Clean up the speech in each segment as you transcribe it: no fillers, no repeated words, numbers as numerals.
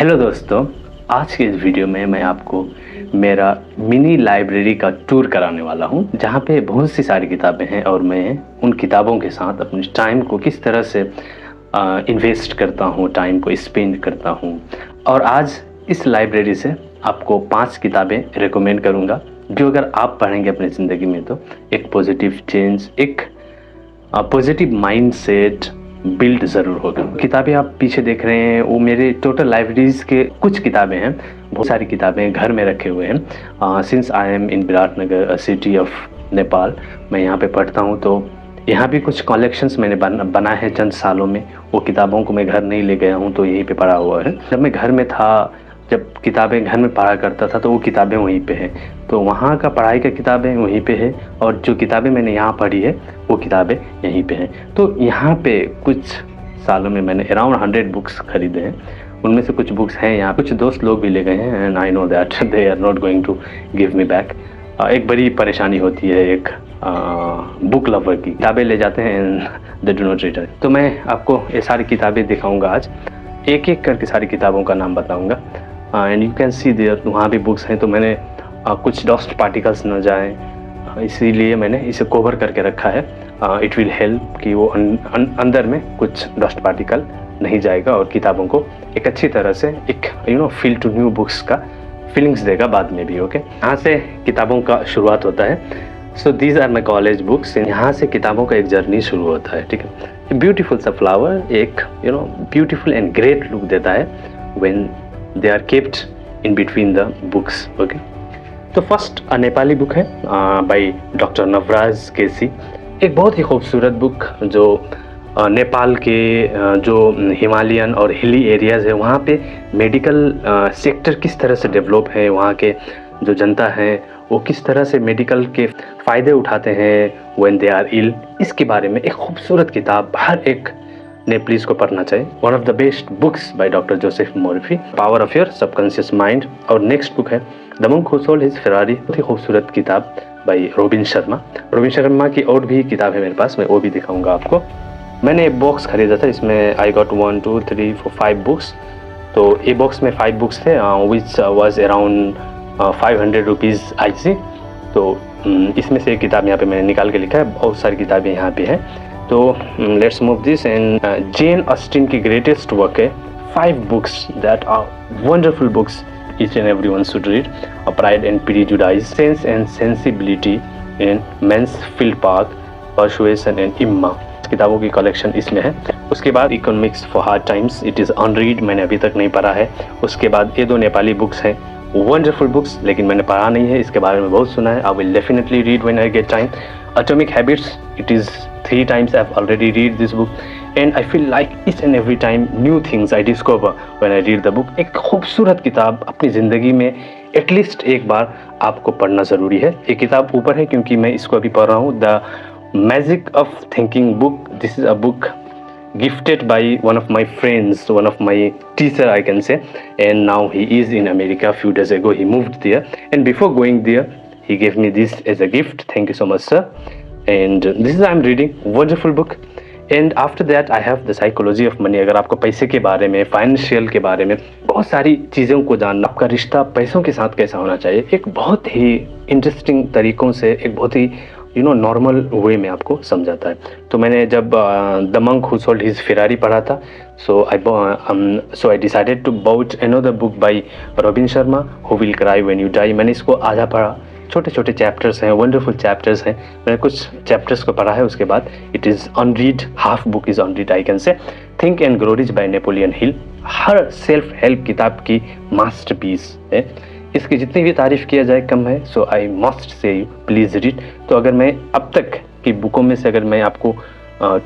Hello दोस्तों, आज के इस वीडियो में मैं आपको मेरा मिनी लाइब्रेरी का टूर कराने वाला हूं, जहां पे बहुत सी सारी किताबें हैं और मैं उन किताबों के साथ अपने टाइम को किस तरह से इन्वेस्ट करता हूं, टाइम को स्पेंड करता हूं। और आज इस लाइब्रेरी से आपको 5 किताबें रिकमेंड करूंगा जो अगर आप पढ़ेंगे अपनी ज़िंदगी में तो एक पॉजिटिव चेंज, एक पॉजिटिव माइंडसेट बिल्ड ज़रूर होगा। किताबें आप पीछे देख रहे हैं वो मेरे टोटल लाइब्रेरीज के कुछ किताबें हैं। बहुत सारी किताबें घर में रखे हुए हैं। Since I am in Viratnagar, city of Nepal, मैं यहाँ पे पढ़ता हूँ, तो यहाँ भी कुछ कलेक्शंस मैंने बनाए हैं चंद सालों में। वो किताबों को मैं घर नहीं ले गया हूँ, तो यहीं पे पढ़ा हुआ है। जब मैं घर में था, जब किताबें घर में पढ़ा करता था, तो वो किताबें वहीं पे हैं, तो वहाँ का पढ़ाई का किताबें वहीं पे है और जो किताबें मैंने यहाँ पढ़ी है वो किताबें यहीं पे हैं। तो यहाँ पे कुछ सालों में मैंने अराउंड 100 बुक्स खरीदे हैं। उनमें से कुछ बुक्स हैं यहाँ, कुछ दोस्त लोग भी ले गए हैं and I know that they are not going to give me back. एक बड़ी परेशानी होती है एक बुक लवर की, किताबें ले जाते हैं and they do not return. तो मैं आपको ये सारी किताबें दिखाऊँगा आज, एक एक करके सारी किताबों का नाम बताऊँगा। And you can see there, वहाँ भी बुक्स हैं, तो मैंने कुछ डस्ट पार्टिकल्स न जाएं, इसीलिए मैंने इसे कवर करके रखा है। इट विल हेल्प कि वो अंदर में कुछ डस्ट पार्टिकल नहीं जाएगा और किताबों को एक अच्छी तरह से एक फील टू न्यू बुक्स का फीलिंग्स देगा बाद में भी। ओके, यहाँ से किताबों का शुरुआत होता है। So these are my college books. यहाँ से किताबों का एक जर्नी शुरू होता है। ठीक है, ब्यूटीफुल सा फ्लावर एक ब्यूटीफुल एंड ग्रेट लुक देता है when they are kept in between the books. Okay, तो फर्स्ट नेपाली बुक है बाय डॉक्टर नवराज केसी। एक बहुत ही खूबसूरत बुक जो नेपाल के जो हिमालयन और हिली एरियाज़ है वहाँ पे मेडिकल सेक्टर किस तरह से डेवलप है, वहाँ के जो जनता है वो किस तरह से मेडिकल के फ़ायदे उठाते हैं व्हेन दे आर इल, इसके बारे में एक खूबसूरत किताब हर एक नेपलीज को पढ़ना चाहिए। One of the best books by doctor Joseph Murphy, power of your subconscious mind. और नेक्स्ट बुक है the monk who sold his Ferrari, बहुत ही खूबसूरत किताब by Robin Sharma. Robin Sharma की और भी किताब है मेरे पास, मैं वो भी दिखाऊंगा आपको। मैंने एक बॉक्स खरीदा था, इसमें आई गॉट 1 2 3 4 5 बुक्स। तो ये बॉक्स में 5 बुक्स थे which was around 500 rupees I see. तो इसमें से एक किताब यहाँ पे मैंने निकाल के लिखा है, बहुत सारी किताबें यहाँ पे हैं। तो let's move this. And Jane Austen की ग्रेटेस्ट वर्क है, 5 books that are wonderful books, each and every one should read. Pride and Prejudice, Sense and Sensibility in Mansfield Park, Persuasion and Emma, किताबों की collection इसमें है। उसके बाद Economics for Hard Times, it is unread, मैंने अभी तक नहीं पढ़ा है। उसके बाद ये 2 नेपाली बुक्स हैं, वंडरफुल बुक्स, लेकिन मैंने पढ़ा नहीं है, इसके बारे में बहुत सुना है। आई will definitely read when I get time. Atomic Habits, it is 3 times I've already read this book and I feel like each and every time new things I discover when I read the book। एक खूबसूरत किताब अपनी ज़िंदगी में at least एक बार आपको पढ़ना ज़रूरी है। ये किताब ऊपर है क्योंकि मैं इसको अभी पढ़ रहा हूँ, the magic of thinking book. This is a book gifted by one of my friends, one of my teacher I can say, and now he is in America. A few days ago he moved there, and before going there he gave me this as a gift. Thank you so much, sir. And this is I'm reading, wonderful book. And after that I have the psychology of money। अगर आपको पैसे के बारे में, financial के बारे में बहुत सारी चीज़ों को जानना, आपका रिश्ता पैसों के साथ कैसा होना चाहिए, एक बहुत ही इंटरेस्टिंग तरीक़ों से, एक बहुत ही नॉर्मल वे में आपको समझाता है। तो मैंने जब The monk who sold his Ferrari पढ़ा था, so I decided to bought another book by Robin Sharma, Who Will Cry When You Die. मैंने इसको आधा पढ़ा, छोटे छोटे चैप्टर्स हैं, वंडरफुल चैप्टर्स हैं। मैंने कुछ चैप्टर्स को पढ़ा है, उसके बाद it is unread, half book is unread I can say. Think and grow rich by Napoleon Hill, her self help किताब की मास्टरपीस है, इसकी जितनी भी तारीफ़ किया जाए कम है। So I must say you please read. तो अगर मैं अब तक की बुकों में से अगर मैं आपको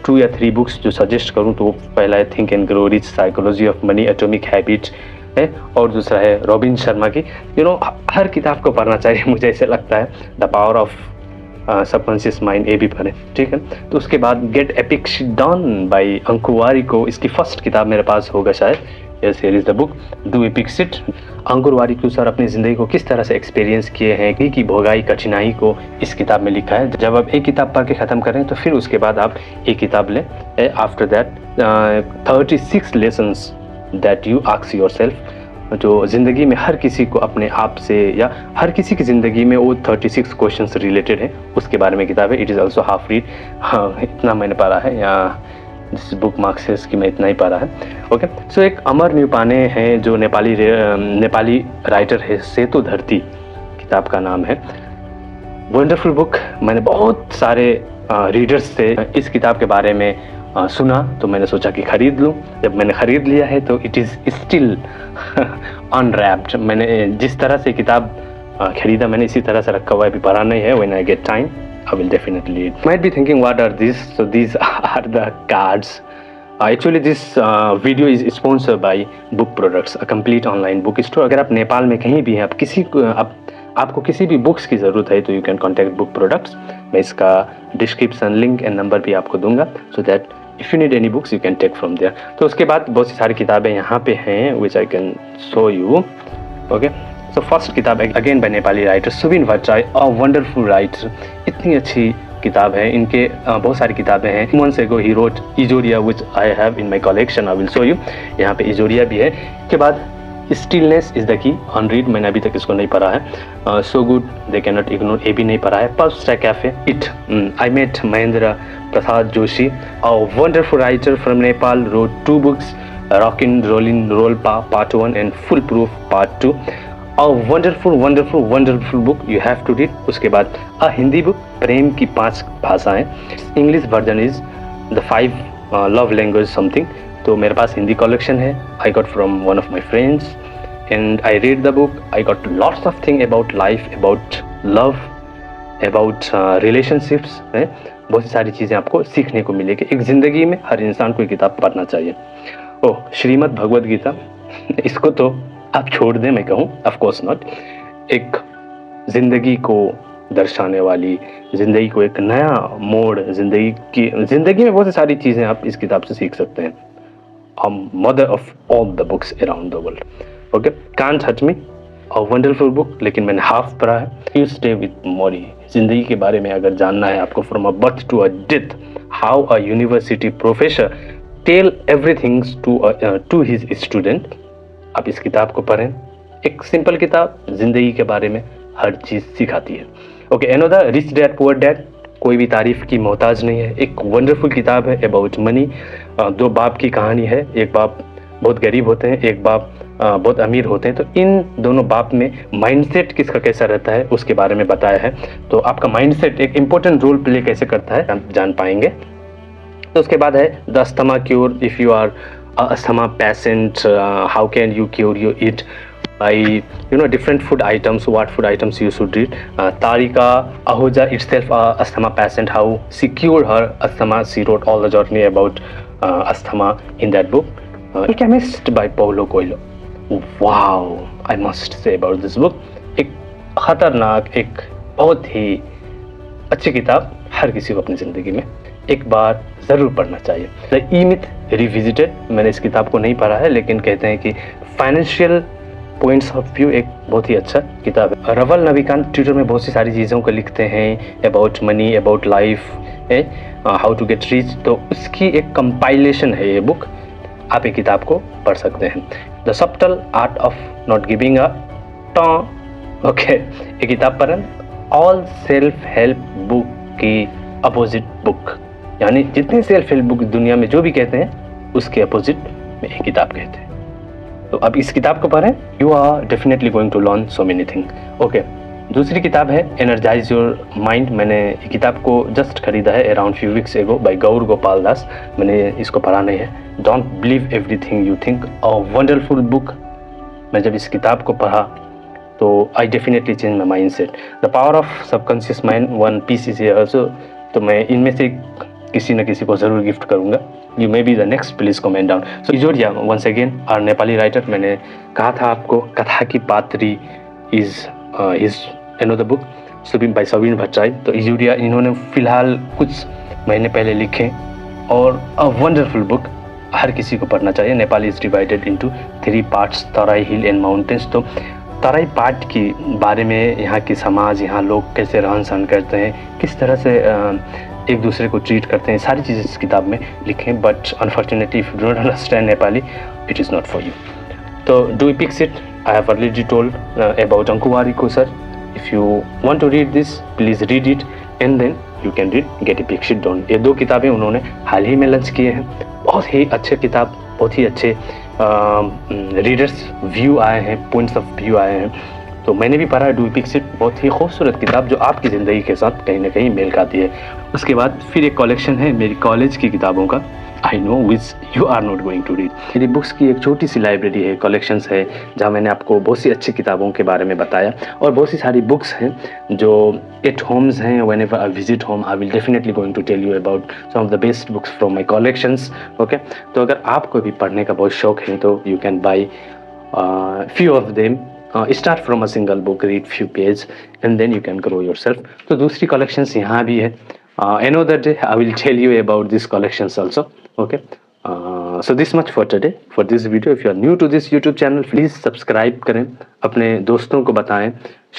2 या 3 बुक्स जो सजेस्ट करूं, तो पहला है think and grow rich, psychology of money, atomic habit है, और दूसरा है रॉबिन शर्मा की। हर किताब को पढ़ना चाहिए, मुझे ऐसे लगता है। The power of subconscious mind, ये भी पढ़ें, ठीक है। तो उसके बाद gate epic shit done by Anku Warikoo, इसकी फर्स्ट किताब मेरे पास होगा शायद। Yes, here is the book, do epic shit. Ankur Warikoo sir अपनी ज़िंदगी को किस तरह से एक्सपीरियंस किए हैं, की भोगाई कठिनाई को इस किताब में लिखा है। जब आप एक किताब पढ़ के ख़त्म करें तो फिर उसके बाद आप एक किताब लें। After that 36 lessons that you ask yourself, जो ज़िंदगी में हर किसी को अपने आप से या हर किसी की ज़िंदगी में वो 36 क्वेश्चंस रिलेटेड है, उसके बारे में किताब है। It is also half read. हाँ, इतना मैंने पढ़ा है, या जिस बुक मार्क्स की मैं इतना ही पढ़ा है। ओके, सो एक अमर न्यूपाने हैं जो नेपाली राइटर है, सेतु धरती किताब का नाम है। Wonderful book. मैंने बहुत सारे रीडर्स से इस किताब के बारे में सुना, तो मैंने सोचा कि ख़रीद लूँ। जब मैंने ख़रीद लिया है तो इट इज़ स्टिल अनरैप्ड। मैंने जिस तरह से किताब ख़रीदा मैंने इसी तरह से रखा हुआ है, अभी पढ़ा नहीं है। When I get time I will definitely read. Might be thinking what are these? So these are the cards. Actually this video is sponsored by Book Products, a complete online book store. अगर आप नेपाल में कहीं भी हैं, आपको किसी भी books की ज़रूरत है तो you can contact book products. मैं इसका डिस्क्रिप्शन लिंक एंड नंबर भी आपको दूंगा, so that if you need any books you can take from there. तो उसके बाद बहुत सी सारी किताबें यहाँ पे हैं which I can show you. Okay, so first किताब again by Nepali writer Subin Bhattarai, a wonderful writer. इतनी अच्छी किताब है, इनके बहुत सारी किताबें हैं। months ago he wrote इजोरिया which I have in my collection, I will show you। यहाँ पे इजोरिया भी है। के बाद Stillness Is the Key, unread, मैंने अभी तक इसको नहीं पढ़ा है। So Good They Can Not Ignore, ये भी नहीं पढ़ा है। पल्स ट्रैक Cafe, it, I met Mahendra Prasad Joshi, a wonderful writer from Nepal, wrote 2 books, rockin rollin Rolpa part 1 and full proof part 2। A wonderful book you have to read. उसके बाद अ हिंदी बुक, प्रेम की 5 भाषाएं। English version is the 5 love language something. तो मेरे पास Hindi collection है, I got from one of my friends and I read the book. I got lots of thing about life, about love, about relationships है। बहुत सी सारी चीज़ें आपको सीखने को मिलेगी। एक ज़िंदगी में हर इंसान को ये किताब पढ़ना चाहिए। ओह, श्रीमद् भगवद गीता, इसको तो आप छोड़ दें, मैं कहूँ, ऑफ कोर्स नॉट। एक ज़िंदगी को दर्शाने वाली, ज़िंदगी को एक नया मोड़, ज़िंदगी में बहुत सारी चीज़ें आप इस किताब से सीख सकते हैं। Mother of all the books around the world. Okay, can't hurt me, a wonderful book, लेकिन मैंने हाफ पढ़ा है। यू स्टे विथ मोरी, ज़िंदगी के बारे में अगर जानना है आपको, from a birth to a death, how a university professor tell everything to his student. आप इस किताब को पढ़ें। एक सिंपल किताब, ज़िंदगी के बारे में हर चीज़ सिखाती है। Okay, another rich dad poor dad, कोई भी तारीफ की मोहताज नहीं है। एक वंडरफुल किताब है अबाउट मनी। 2 बाप की कहानी है। एक बाप बहुत गरीब होते हैं, एक बाप बहुत अमीर होते हैं। तो इन दोनों बाप में माइंडसेट किसका कैसा रहता है उसके बारे में बताया है। तो आपका माइंडसेट एक इम्पोर्टेंट रोल प्ले कैसे करता है आप जान पाएंगे। तो उसके बाद है the asthma cure, if you are asthma patient, how can you cure your it by different food items, what food items you should read. Tarika Ahuja itself a asthma patient, how she cured her asthma. She wrote all the journey about asthma in that book. Alchemist by Paulo Coelho. Wow, I must say about this book, एक खतरनाक, एक बहुत ही अच्छी किताब, हर किसी को अपनी ज़िंदगी में एक बार ज़रूर पढ़ना चाहिए। द ई मिथ रिविजिटेड, मैंने इस किताब को नहीं पढ़ा है, लेकिन कहते हैं कि फाइनेंशियल पॉइंट्स ऑफ व्यू एक बहुत ही अच्छा किताब है। रवल नवीकांत ट्विटर में बहुत सी सारी चीज़ों को लिखते हैं about money, about life, how to get rich. तो उसकी एक कंपाइलेशन है ये बुक, आप ये किताब को पढ़ सकते हैं। The subtle art of not giving a टॉ। ओके, ये किताब पढ़ें। ऑल सेल्फ हेल्प बुक की अपोजिट बुक, यानी जितने सेल्फ हेल्प बुक दुनिया में जो भी कहते हैं उसके अपोजिट में एक किताब कहते हैं। तो अब इस किताब को पढ़ें, you are definitely going to learn so many thing. Okay, दूसरी किताब है एनर्जाइज योर माइंड। मैंने ये किताब को जस्ट खरीदा है around few weeks ago by Gaur Gopal Das. मैंने इसको पढ़ा नहीं है। Don't believe everything you think, a wonderful book. मैं जब इस किताब को पढ़ा तो I definitely change my mind set. The power of subconscious mind, one piece is here also. तो मैं इनमें से किसी न किसी को ज़रूर गिफ्ट करूँगा। You may be the next, please comment down. So Ijoriya once again our Nepali writer. मैंने कहा था आपको कथा की पात्री is another book by Subin Bhattarai. तो इजोरिया इन्होंने फ़िलहाल कुछ महीने पहले लिखे और अ वंडरफुल बुक, हर किसी को पढ़ना चाहिए। Nepal is divided into 3 parts, Terai, hill and mountains. तो तराई पार्ट की बारे में यहाँ की समाज, यहाँ लोग कैसे रहन सहन करते हैं, किस तरह से एक दूसरे को ट्रीट करते हैं, सारी चीज़ें इस किताब में लिखें। But unfortunately if you don't understand Nepali, it is not for you. तो do you pick it? I have already told about Anku Warikoo sir. If you want to read this, please read it and then you can read Get a Picture Done. ये 2 किताबें उन्होंने हाल ही में launch किए हैं। बहुत ही अच्छे किताब, बहुत ही अच्छे रीडर्स व्यू आए हैं, पॉइंट्स ऑफ व्यू आए हैं। तो मैंने भी पढ़ा डू पिक्स इट, बहुत ही खूबसूरत किताब जो आपकी ज़िंदगी के साथ कहीं ना कहीं मेल खाती है। उसके बाद फिर एक कलेक्शन है मेरी कॉलेज की किताबों का, I know which you are not going to read. मेरी बुक्स की एक छोटी सी लाइब्रेरी है, कलेक्शंस है, जहाँ मैंने आपको बहुत सी अच्छी किताबों के बारे में बताया और बहुत सी सारी बुक्स हैं जो एट होम्स हैं। Whenever I visit home I will definitely going to tell you about some of the best books from my collections. Okay, तो अगर आपको भी पढ़ने का बहुत शौक है तो you can buy few of them. Start from a single book, read few pages and then you can grow yourself. तो दूसरी collections यहाँ भी है. Another day I will tell you about these collections also. Okay. So this much for today, for this video. If you are new to this YouTube channel, please subscribe करें, अपने दोस्तों को बताएं,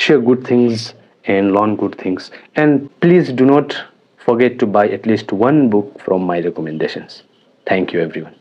share good things and learn good things, and please do not forget to buy at least one book from my recommendations. Thank you everyone.